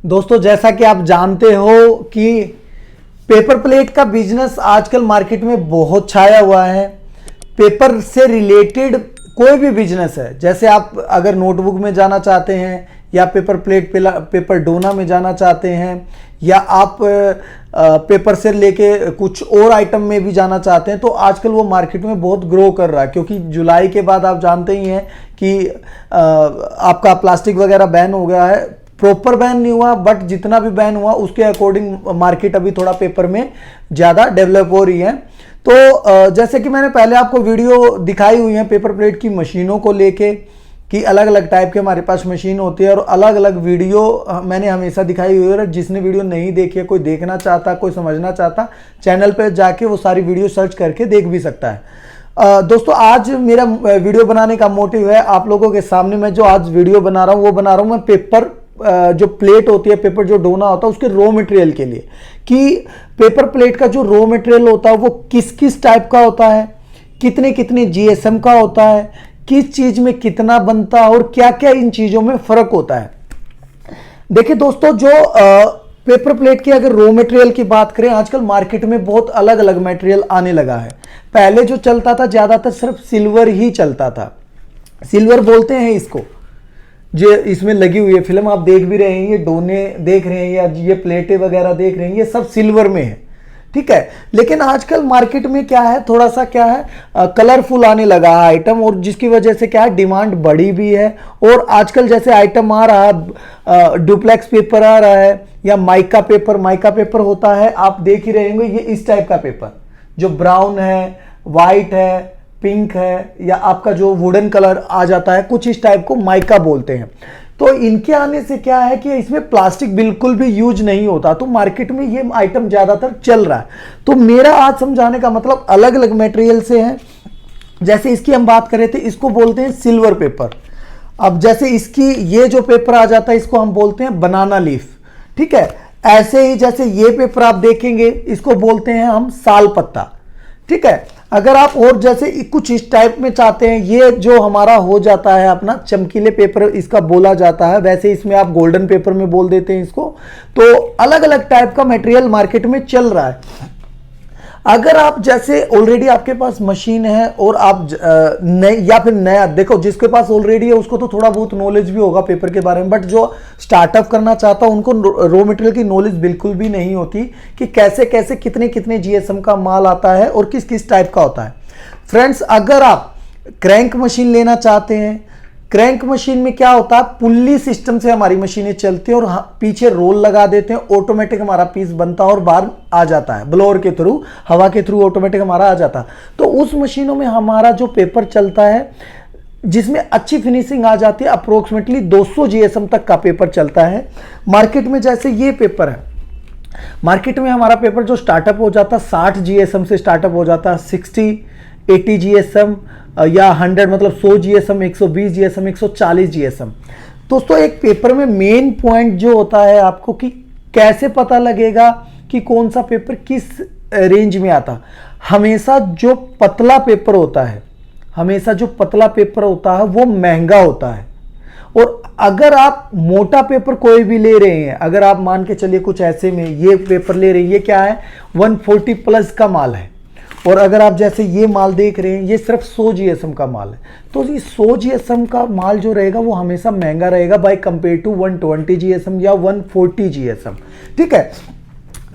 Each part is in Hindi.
दोस्तों, जैसा कि आप जानते हो कि पेपर प्लेट का बिजनेस आजकल मार्केट में बहुत छाया हुआ है। पेपर से रिलेटेड कोई भी बिजनेस है, जैसे आप अगर नोटबुक में जाना चाहते हैं या पेपर प्लेट पेपर डोना में जाना चाहते हैं या आप पेपर से लेके कुछ और आइटम में भी जाना चाहते हैं, तो आजकल वो मार्केट में बहुत ग्रो कर रहा है। क्योंकि जुलाई के बाद आप जानते ही हैं कि आपका प्लास्टिक वगैरह बैन हो गया है। प्रॉपर बैन नहीं हुआ, बट जितना भी बैन हुआ उसके अकॉर्डिंग मार्केट अभी थोड़ा पेपर में ज़्यादा डेवलप हो रही है। तो जैसे कि मैंने पहले आपको वीडियो दिखाई हुई है पेपर प्लेट की मशीनों को लेके कि अलग अलग टाइप के हमारे पास मशीन होती है और अलग अलग वीडियो मैंने हमेशा दिखाई हुई है। जिसने वीडियो नहीं देखी है, कोई देखना चाहता, कोई समझना चाहता, चैनल पर जाके वो सारी वीडियो सर्च करके देख भी सकता है। दोस्तों, आज मेरा वीडियो बनाने का मोटिव है आप लोगों के सामने। मैं जो आज वीडियो बना रहा हूँ वो बना रहा हूँ मैं पेपर जो प्लेट होती है, पेपर जो डोना होता है उसके रॉ मटेरियल के लिए, कि पेपर प्लेट का जो रॉ मटेरियल होता है वो किस किस टाइप का होता है, कितने कितने जीएसएम का होता है, किस चीज में कितना बनता है और क्या क्या इन चीजों में फर्क होता है। देखिए दोस्तों, जो पेपर प्लेट की अगर रॉ मटेरियल की बात करें, आजकल मार्केट में बहुत अलग अलग मटेरियल आने लगा है। पहले जो चलता था ज्यादातर सिर्फ सिल्वर ही चलता था। सिल्वर बोलते हैं इसको, जो इसमें लगी हुई है फिल्म आप देख भी रहे हैं, ये डोने देख रहे हैं या ये प्लेटें वगैरह देख रहे हैं, ये सब सिल्वर में है, ठीक है। लेकिन आजकल मार्केट में क्या है, थोड़ा सा क्या है, कलरफुल आने लगा है आइटम, और जिसकी वजह से क्या है, डिमांड बढ़ी भी है। और आजकल जैसे आइटम आ रहा है, डुप्लेक्स पेपर आ रहा है या माइका पेपर होता है, आप देख ही रहे होंगे। ये इस टाइप का पेपर जो ब्राउन है, वाइट है, पिंक है, या आपका जो वुडन कलर आ जाता है, कुछ इस टाइप को माइका बोलते हैं। तो इनके आने से क्या है कि इसमें प्लास्टिक बिल्कुल भी यूज नहीं होता, तो मार्केट में ये आइटम ज्यादातर चल रहा है। तो मेरा आज समझाने का मतलब अलग अलग मटेरियल से है। जैसे इसकी हम बात करें थे, इसको बोलते हैं सिल्वर पेपर। अब जैसे इसकी ये जो पेपर आ जाता है इसको हम बोलते हैं बनाना लीफ, ठीक है। ऐसे ही जैसे ये पेपर आप देखेंगे इसको बोलते हैं हम साल पत्ता, ठीक है। अगर आप और जैसे कुछ इस टाइप में चाहते हैं, ये जो हमारा हो जाता है अपना चमकीले पेपर इसका बोला जाता है, वैसे इसमें आप गोल्डन पेपर में बोल देते हैं इसको। तो अलग अलग टाइप का मटेरियल मार्केट में चल रहा है। अगर आप जैसे ऑलरेडी आपके पास मशीन है और आप या फिर नया देखो, जिसके पास ऑलरेडी है उसको तो थोड़ा बहुत नॉलेज भी होगा पेपर के बारे में, बट जो स्टार्टअप करना चाहता है उनको रॉ मटेरियल की नॉलेज बिल्कुल भी नहीं होती कि कैसे कैसे कितने कितने जीएसएम का माल आता है और किस किस टाइप का होता है। फ्रेंड्स, अगर आप क्रैंक मशीन लेना चाहते हैं, क्रैंक मशीन में क्या होता है, पुल्ली सिस्टम से हमारी मशीनें चलती हैं और पीछे रोल लगा देते हैं, ऑटोमेटिक हमारा पीस बनता है और बाहर आ जाता है, ब्लोअर के थ्रू, हवा के थ्रू ऑटोमेटिक हमारा आ जाता है। तो उस मशीनों में हमारा जो पेपर चलता है जिसमें अच्छी फिनिशिंग आ जाती है, अप्रोक्सीमेटली 200 जीएसएम तक का पेपर चलता है मार्केट में। जैसे ये पेपर है, मार्केट में हमारा पेपर जो स्टार्टअप हो जाता है 60 जीएसएम से स्टार्टअप हो जाता है, 60, 80 जीएसएम या 100, मतलब 100 जीएसएम, 120 जीएसएम, 140 जीएसएम। दोस्तों, एक पेपर में मेन पॉइंट जो होता है आपको कि कैसे पता लगेगा कि कौन सा पेपर किस रेंज में आता। हमेशा जो पतला पेपर होता है, वो महंगा होता है। और अगर आप मोटा पेपर कोई भी ले रहे हैं, अगर आप मान के चलिए कुछ ऐसे में ये पेपर ले रहे हैं, ये क्या है, 140 प्लस का माल है, और अगर आप जैसे ये माल देख रहे हैं ये सिर्फ 100 जीएसएम का माल है, तो ये 100 जीएसएम का माल जो रहेगा वो हमेशा महंगा रहेगा बाय कंपेयर टू 120 जीएसएम या 140 जीएसएम, ठीक है।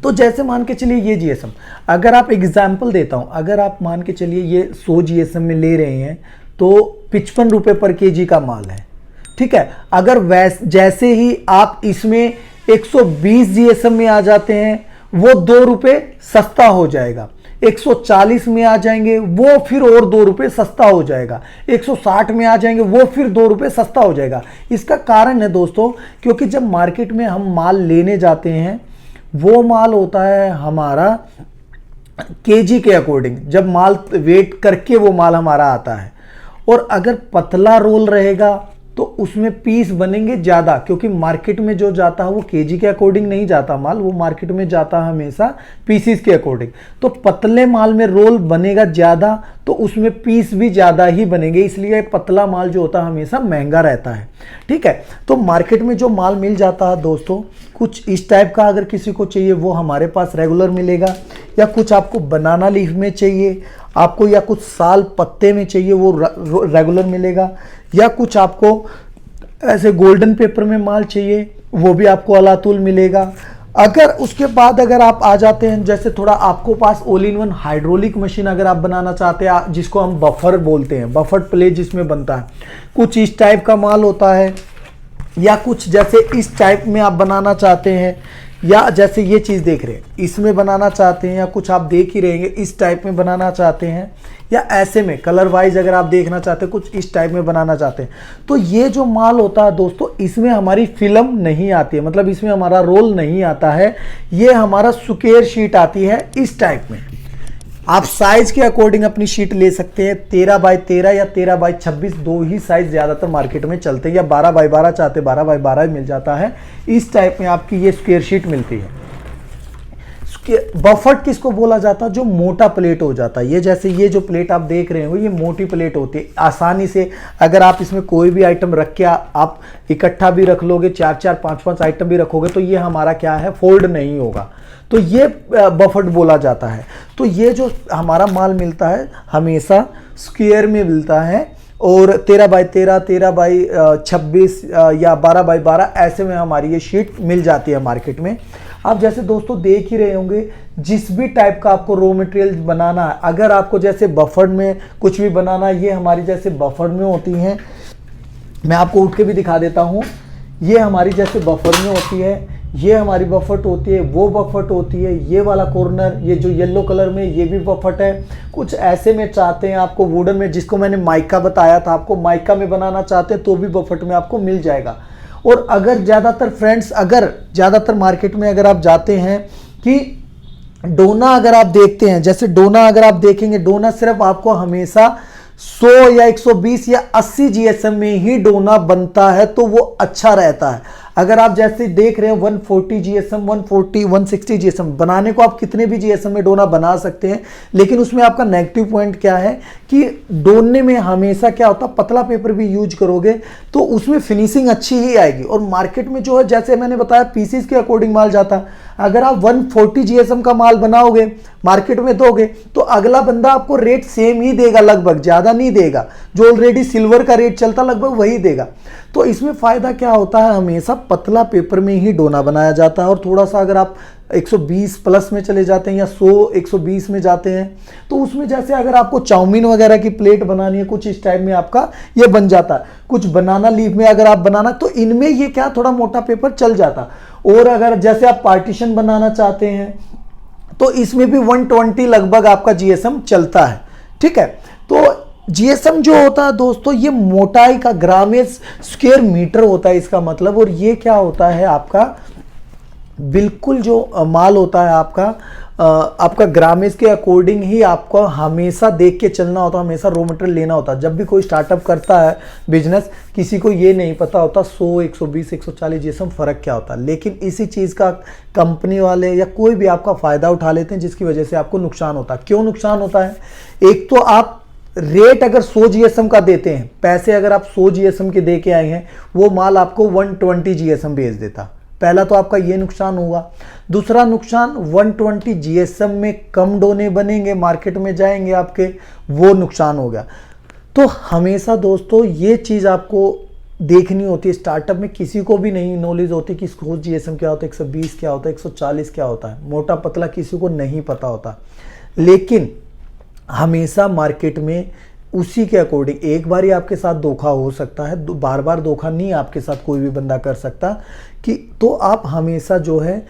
तो जैसे मान के चलिए ये जीएसएम, अगर आप एग्जाम्पल देता हूं, अगर आप मान के चलिए ये 100 जीएसएम में ले रहे हैं तो 55 रुपए पर केजी का माल है, ठीक है। अगर जैसे ही आप इसमें 120 जीएसएम में आ जाते हैं वो 2 रुपए सस्ता हो जाएगा, 140 में आ जाएंगे वो फिर और 2 रुपए सस्ता हो जाएगा, 160 में आ जाएंगे वो फिर 2 रुपए सस्ता हो जाएगा। इसका कारण है दोस्तों, क्योंकि जब मार्केट में हम माल लेने जाते हैं वो माल होता है हमारा केजी के अकॉर्डिंग, जब माल वेट करके वो माल हमारा आता है। और अगर पतला रोल रहेगा तो उसमें पीस बनेंगे ज़्यादा, क्योंकि मार्केट में जो जाता है वो केजी के अकॉर्डिंग नहीं जाता माल, वो मार्केट में जाता है हमेशा पीसीस के अकॉर्डिंग। तो पतले माल में रोल बनेगा ज़्यादा तो उसमें पीस भी ज़्यादा ही बनेंगे, इसलिए पतला माल जो होता है हमेशा महंगा रहता है। ठीक है, तो मार्केट में जो माल मिल जाता है दोस्तों कुछ इस टाइप का, अगर किसी को चाहिए वो हमारे पास रेगुलर मिलेगा, या कुछ आपको बनाना लीफ में चाहिए आपको, या कुछ साल पत्ते में चाहिए वो रेगुलर मिलेगा, या कुछ आपको ऐसे गोल्डन पेपर में माल चाहिए वो भी आपको अलातुल मिलेगा। अगर उसके बाद अगर आप आ जाते हैं जैसे थोड़ा आपको पास all in one hydraulic machine अगर आप बनाना चाहते हैं, जिसको हम बफर बोलते हैं, बफर प्लेट जिसमें बनता है, कुछ इस टाइप का माल होता है, या कुछ जैसे इस टाइप में आप बनाना चाहते हैं, या जैसे ये चीज़ देख रहे हैं इसमें बनाना चाहते हैं, या कुछ आप देख ही रहेंगे इस टाइप में बनाना चाहते हैं, या ऐसे में कलर वाइज अगर आप देखना चाहते हैं कुछ इस टाइप में बनाना चाहते हैं, तो ये जो माल होता है दोस्तों इसमें हमारी फिल्म नहीं आती है, मतलब इसमें हमारा रोल नहीं आता है, ये हमारा स्क्वायर शीट आती है इस टाइप में। आप साइज के अकॉर्डिंग अपनी शीट ले सकते हैं, 13x13 या 13x26 दो ही साइज ज़्यादातर मार्केट में चलते हैं, या 12x12 चाहते 12x12 मिल जाता है, इस टाइप में आपकी ये स्क्वायर शीट मिलती है। बफट किसको बोला जाता है? जो मोटा प्लेट हो जाता है। ये जैसे ये जो प्लेट आप देख रहे हो ये मोटी प्लेट होती है, आसानी से अगर आप इसमें कोई भी आइटम रख के आप इकट्ठा भी रख लोगे, 4-4 5-5 आइटम भी रखोगे तो ये हमारा क्या है, फोल्ड नहीं होगा, तो ये बफट बोला जाता है। तो ये जो हमारा माल मिलता है हमेशा स्क्वायर में मिलता है, और 13x13 13x26 या 12x12 ऐसे में हमारी ये शीट मिल जाती है मार्केट में। आप जैसे दोस्तों देख ही रहे होंगे जिस भी टाइप का आपको रॉ मटेरियल बनाना है, अगर आपको जैसे बफर में कुछ भी बनाना है, ये हमारी जैसे बफर में होती हैं, मैं आपको उठ के भी दिखा देता हूँ, ये हमारी जैसे बफर में होती है, ये हमारी बफट होती है, वो बफट होती है, ये वाला कॉर्नर ये जो येलो कलर में ये भी बफट है। कुछ ऐसे में चाहते हैं आपको वुडन में, जिसको मैंने माइका बताया था, आपको माइका में बनाना चाहते हैं तो भी बफट में आपको मिल जाएगा। और अगर ज़्यादातर फ्रेंड्स, अगर ज़्यादातर मार्केट में अगर आप जाते हैं कि डोना अगर आप देखते हैं, जैसे डोना अगर आप देखेंगे, डोना सिर्फ आपको हमेशा 100 या 120 या 80 जीएसएम में ही डोना बनता है, तो वो अच्छा रहता है। अगर आप जैसे देख रहे हैं 140 जीएसएम 140 160 जीएसएम बनाने को आप कितने भी जीएसएम में डोना बना सकते हैं, लेकिन उसमें आपका नेगेटिव पॉइंट क्या है कि डोने में हमेशा क्या होता है, पतला पेपर भी यूज करोगे तो उसमें फिनिशिंग अच्छी ही आएगी। और मार्केट में जो है जैसे मैंने बताया पीसीस के अकॉर्डिंग माल जाता है, अगर आप 140 जीएसएम का माल बनाओगे मार्केट में दोगे तो अगला बंदा आपको रेट सेम ही देगा, लगभग ज़्यादा नहीं देगा, जो ऑलरेडी सिल्वर का रेट चलता लगभग वही देगा। तो इसमें फ़ायदा क्या होता है, हमेशा पतला पेपर में ही डोना बनाया जाता है। और थोड़ा सा अगर आप 120 प्लस में चले जाते हैं या 100 120 में जाते हैं तो उसमें जैसे अगर आपको चाउमीन वगैरह की प्लेट बनानी है कुछ इस टाइप में आपका ये बन जाता है। कुछ बनाना लीफ में अगर आप बनाना तो इनमें ये क्या थोड़ा मोटा पेपर चल जाता। और अगर जैसे आप पार्टीशन बनाना चाहते हैं तो इसमें भी 120 लगभग आपका जीएसएम चलता है। ठीक है, तो जीएसएम जो होता है दोस्तों ये मोटाई का ग्रामेज स्क्वायर मीटर होता है इसका मतलब। और ये क्या होता है आपका बिल्कुल जो माल होता है आपका ग्रामेज के अकॉर्डिंग ही आपको हमेशा देख के चलना होता है, हमेशा रॉ मटेरियल लेना होता है। जब भी कोई स्टार्टअप करता है बिजनेस, किसी को ये नहीं पता होता 100 120 140 जीएसएम फ़र्क क्या होता है, लेकिन इसी चीज़ का कंपनी वाले या कोई भी आपका फ़ायदा उठा लेते हैं जिसकी वजह से आपको नुकसान होता है। क्यों नुकसान होता है? एक तो आप रेट अगर 100 जीएसएम का देते हैं, पैसे अगर आप 100 जीएसएम के दे के आए हैं, वो माल आपको 120 जीएसएम बेच देता। पहला तो आपका ये नुकसान होगा। दूसरा नुकसान 120 जीएसएम में कम डोने बनेंगे, मार्केट में जाएंगे आपके, वो नुकसान हो गया। तो हमेशा दोस्तों ये चीज़ आपको देखनी होती है। स्टार्टअप में किसी को भी नहीं नॉलेज होती कि 100 जीएसएम क्या होता है, 120 क्या होता है, 140 क्या होता है, मोटा पतला किसी को नहीं पता होता। लेकिन हमेशा मार्केट में उसी के अकॉर्डिंग, एक बार ही आपके साथ धोखा हो सकता है, बार बार धोखा नहीं आपके साथ कोई भी बंदा कर सकता कि। तो आप हमेशा जो है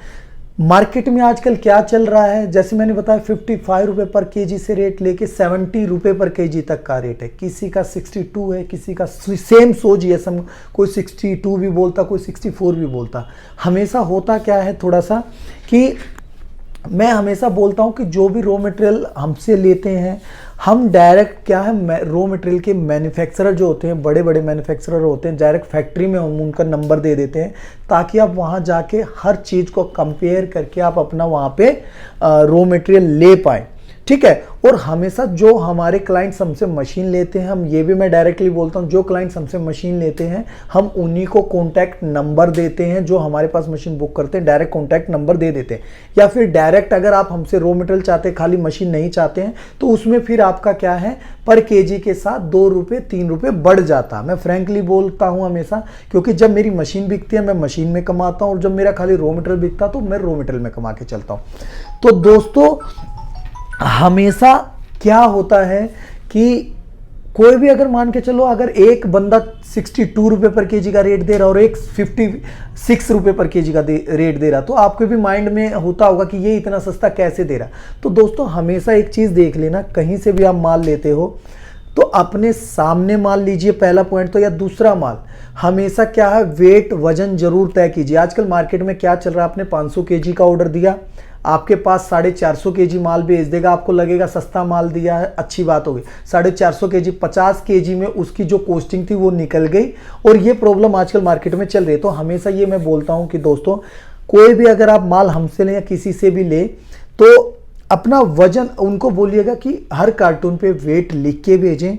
मार्केट में आजकल क्या चल रहा है, जैसे मैंने बताया 55 रुपये पर केजी से रेट लेके 70 रुपये पर केजी तक का रेट है। किसी का 62 है, किसी का सेम 100 जीएसएम, कोई 62 भी बोलता, कोई 64 भी बोलता। हमेशा होता क्या है थोड़ा सा कि मैं हमेशा बोलता हूं कि जो भी रॉ मटेरियल हमसे लेते हैं, हम डायरेक्ट क्या है, रॉ मटेरियल के मैन्युफैक्चरर जो होते हैं, बड़े बड़े मैन्युफैक्चरर होते हैं, डायरेक्ट फैक्ट्री में हम उनका नंबर दे देते हैं, ताकि आप वहां जाके हर चीज़ को कंपेयर करके आप अपना वहां पे रॉ मटेरियल ले पाए। ठीक है। और हमेशा जो हमारे क्लाइंट्स हमसे मशीन लेते हैं, हम ये भी मैं डायरेक्टली बोलता हूँ, जो क्लाइंट्स हमसे मशीन लेते हैं हम उन्हीं को कॉन्टैक्ट नंबर देते हैं, जो हमारे पास मशीन बुक करते हैं डायरेक्ट कॉन्टैक्ट नंबर दे देते हैं। या फिर डायरेक्ट अगर आप हमसे रॉ मटेरियल चाहते हैं, खाली मशीन नहीं चाहते हैं, तो उसमें फिर आपका क्या है, पर केजी के साथ 2 रुपये 3 रुपये बढ़ जाता है। मैं फ्रेंकली बोलता हूँ हमेशा, क्योंकि जब मेरी मशीन बिकती है मैं मशीन में कमाता हूँ, और जब मेरा खाली रॉ मटेरियल बिकता तो मैं रॉ मटेरियल में कमा के चलता हूँ। तो दोस्तों हमेशा क्या होता है कि कोई भी अगर मान के चलो, अगर एक बंदा 62 रुपये पर केजी का रेट दे रहा और एक 56 रुपये पर केजी का रेट दे रहा, तो आपके भी माइंड में होता होगा कि ये इतना सस्ता कैसे दे रहा। तो दोस्तों हमेशा एक चीज़ देख लेना, कहीं से भी आप माल लेते हो तो अपने सामने माल लीजिए, पहला पॉइंट तो। या दूसरा माल हमेशा क्या है, वेट वजन जरूर तय कीजिए। आजकल मार्केट में क्या चल रहा है, आपने 500 केजी का ऑर्डर दिया, आपके पास 450 केजी माल भेज देगा, आपको लगेगा सस्ता माल दिया है, अच्छी बात होगी। 450 केजी 50 केजी में उसकी जो कॉस्टिंग थी वो निकल गई, और ये प्रॉब्लम आजकल मार्केट में चल रही है। तो हमेशा ये मैं बोलता हूं कि दोस्तों कोई भी अगर आप माल हमसे लें या किसी से भी ले, तो अपना वजन उनको बोलिएगा कि हर कार्टून पे वेट लिख के भेजें,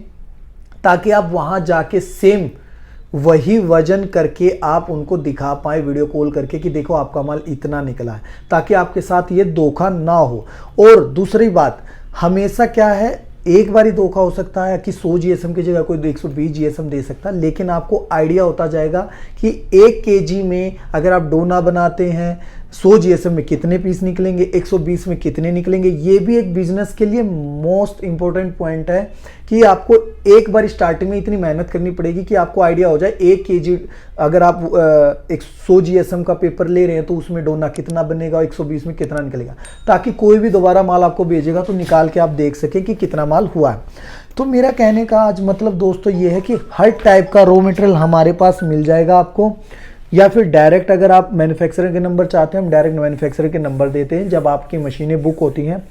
ताकि आप वहां जाके सेम वही वजन करके आप उनको दिखा पाए वीडियो कॉल करके कि देखो आपका माल इतना निकला है, ताकि आपके साथ ये धोखा ना हो। और दूसरी बात, हमेशा क्या है, एक बार ही धोखा हो सकता है कि 100 जीएसएम की जगह कोई 120 जीएसएम दे सकता है, लेकिन आपको आइडिया होता जाएगा कि 1 केजी में अगर आप डोना बनाते हैं 100 जीएसएम में कितने पीस निकलेंगे, 120 में कितने निकलेंगे। ये भी एक बिजनेस के लिए मोस्ट इंपॉर्टेंट पॉइंट है कि आपको एक बार स्टार्टिंग में इतनी मेहनत करनी पड़ेगी कि आपको आइडिया हो जाए 1 केजी अगर आप 100 जीएसएम का पेपर ले रहे हैं तो उसमें डोना कितना बनेगा, 120 में कितना निकलेगा, ताकि कोई भी दोबारा माल आपको भेजेगा तो निकाल के आप देख सकें कि कितना माल हुआ है। तो मेरा कहने का आज मतलब दोस्तों ये है कि हर टाइप का रॉ मटेरियल हमारे पास मिल जाएगा आपको, या फिर डायरेक्ट अगर आप मैन्युफैक्चरर के नंबर चाहते हैं, हम डायरेक्ट मैन्युफैक्चरर के नंबर देते हैं जब आपकी मशीनें बुक होती हैं।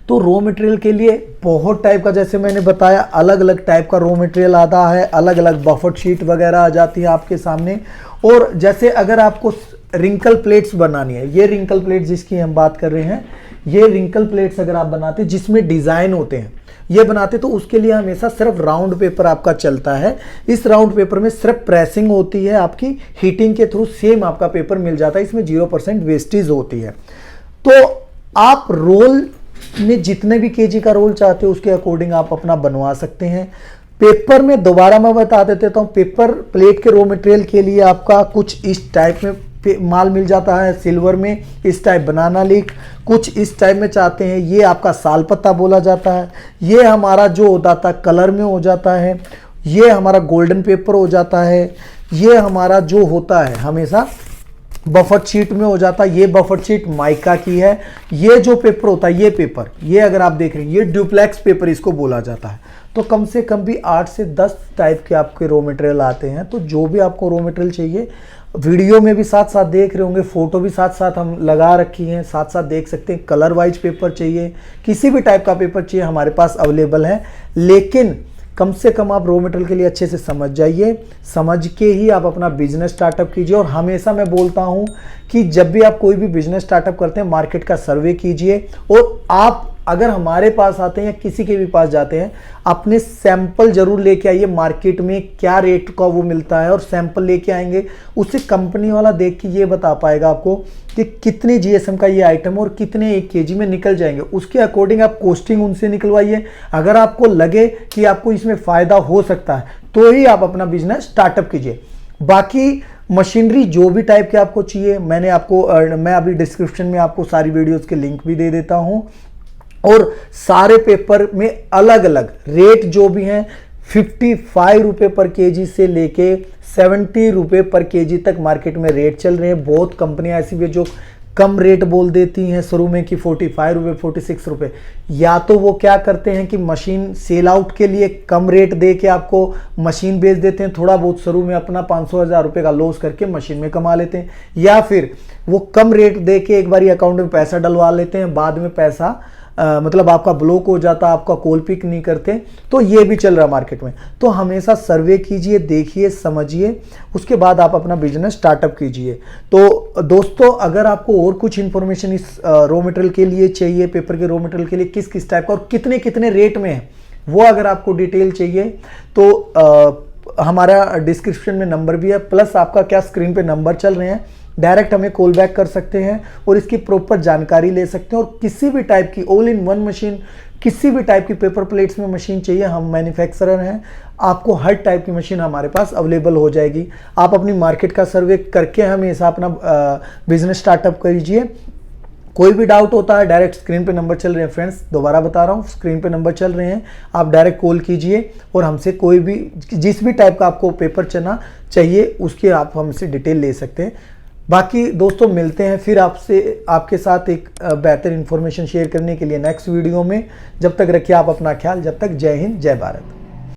तो रॉ मटेरियल के लिए बहुत टाइप का, जैसे मैंने बताया, अलग अलग टाइप का रॉ मटेरियल आता है, अलग अलग बफर शीट वगैरह आ जाती है आपके सामने। और जैसे अगर आपको रिंकल प्लेट्स बनानी है, ये रिंकल प्लेट जिसकी हम बात कर रहे हैं, ये रिंकल प्लेट्स अगर आप बनाते हैं जिसमें डिज़ाइन होते हैं, ये बनाते, तो उसके लिए हमेशा सिर्फ राउंड पेपर आपका चलता है। इस राउंड पेपर में सिर्फ प्रेसिंग होती है, आपकी हीटिंग के थ्रू सेम आपका पेपर मिल जाता है, इसमें 0% वेस्टेज होती है। तो आप रोल में जितने भी केजी का रोल चाहते हो उसके अकॉर्डिंग आप अपना बनवा सकते हैं। पेपर में दोबारा मैं बता देता हूँ, पेपर प्लेट के रॉ मटेरियल के लिए आपका कुछ इस टाइप में माल मिल जाता है, सिल्वर में इस टाइप बनाना लीक, कुछ इस टाइप में चाहते हैं, ये आपका साल पत्ता बोला जाता है, ये हमारा जो होता था कलर में हो जाता है, ये हमारा गोल्डन पेपर हो जाता है, ये हमारा जो होता है हमेशा बफर शीट में हो जाता है, ये बफर शीट माइका की है। ये जो पेपर होता है, ये पेपर, ये अगर आप देख रहे हैं, ये ड्यूप्लेक्स पेपर इसको बोला जाता है। तो कम से कम भी 8 से 10 टाइप के आपके रॉ मटेरियल आते हैं। तो जो भी आपको रॉ मटेरियल चाहिए, वीडियो में भी साथ साथ देख रहे होंगे, फोटो भी साथ साथ हम लगा रखी हैं, साथ साथ देख सकते हैं। कलर वाइज पेपर चाहिए, किसी भी टाइप का पेपर चाहिए, हमारे पास अवेलेबल है। लेकिन कम से कम आप रॉ मटेरियल के लिए अच्छे से समझ जाइए, समझ के ही आप अपना बिजनेस स्टार्टअप कीजिए। और हमेशा मैं बोलता हूं कि जब भी आप कोई भी बिजनेस स्टार्टअप करते हैं, मार्केट का सर्वे कीजिए। और आप अगर हमारे पास आते हैं या किसी के भी पास जाते हैं, अपने सैंपल जरूर लेके आइए, मार्केट में क्या रेट का वो मिलता है, और सैंपल लेके आएंगे, उससे कंपनी वाला देख के ये बता पाएगा आपको कि कितने जीएसएम का ये आइटम और कितने 1 केजी में निकल जाएंगे। उसके अकॉर्डिंग आप कॉस्टिंग उनसे निकलवाइए। अगर आपको लगे कि आपको इसमें फायदा हो सकता है तो ही आप अपना बिजनेस स्टार्टअप कीजिए। बाकी मशीनरी जो भी टाइप के आपको चाहिए, मैं अभी डिस्क्रिप्शन में आपको सारी वीडियोस के लिंक भी दे देता हूं। और सारे पेपर में अलग अलग रेट जो भी हैं, 55 रुपये पर केजी से लेके 70 रुपये पर केजी तक मार्केट में रेट चल रहे हैं। बहुत कंपनियां ऐसी भी है जो कम रेट बोल देती हैं शुरू में कि 45 रुपये 46 रुपये, या तो वो क्या करते हैं कि मशीन सेल आउट के लिए कम रेट दे के आपको मशीन बेच देते हैं, थोड़ा बहुत शुरू में अपना 500-1000 रुपये का लॉस करके मशीन में कमा लेते हैं, या फिर वो कम रेट दे के एक बार अकाउंट में पैसा डलवा लेते हैं, बाद में पैसा मतलब आपका ब्लॉक हो जाता, आपका कॉल पिक नहीं करते। तो ये भी चल रहा मार्केट में। तो हमेशा सर्वे कीजिए, देखिए, समझिए, उसके बाद आप अपना बिजनेस स्टार्टअप कीजिए। तो दोस्तों, अगर आपको और कुछ इंफॉर्मेशन इस रॉ मटेरियल के लिए चाहिए, पेपर के रॉ मटेरियल के लिए किस किस टाइप का और कितने कितने रेट में है, वो अगर आपको डिटेल चाहिए तो हमारा डिस्क्रिप्शन में नंबर भी है, प्लस आपका क्या स्क्रीन पे नंबर चल रहे हैं, डायरेक्ट हमें कॉल बैक कर सकते हैं और इसकी प्रॉपर जानकारी ले सकते हैं। और किसी भी टाइप की ऑल इन वन मशीन, किसी भी टाइप की पेपर प्लेट्स में मशीन चाहिए, हम मैन्युफैक्चरर हैं, आपको हर टाइप की मशीन हमारे पास अवेलेबल हो जाएगी। आप अपनी मार्केट का सर्वे करके हमेशा अपना बिजनेस स्टार्टअप कीजिए। कोई भी डाउट होता है, डायरेक्ट स्क्रीन पे नंबर चल रहे हैं फ्रेंड्स, दोबारा बता रहा हूँ, स्क्रीन पे नंबर चल रहे हैं, आप डायरेक्ट कॉल कीजिए और हमसे कोई भी जिस भी टाइप का आपको पेपर चना चाहिए उसकी आप हमसे डिटेल ले सकते हैं। बाकी दोस्तों, मिलते हैं फिर आपके साथ एक बेहतर इंफॉर्मेशन शेयर करने के लिए नेक्स्ट वीडियो में। जब तक रखिए आप अपना ख्याल, जब तक जय हिंद, जय भारत।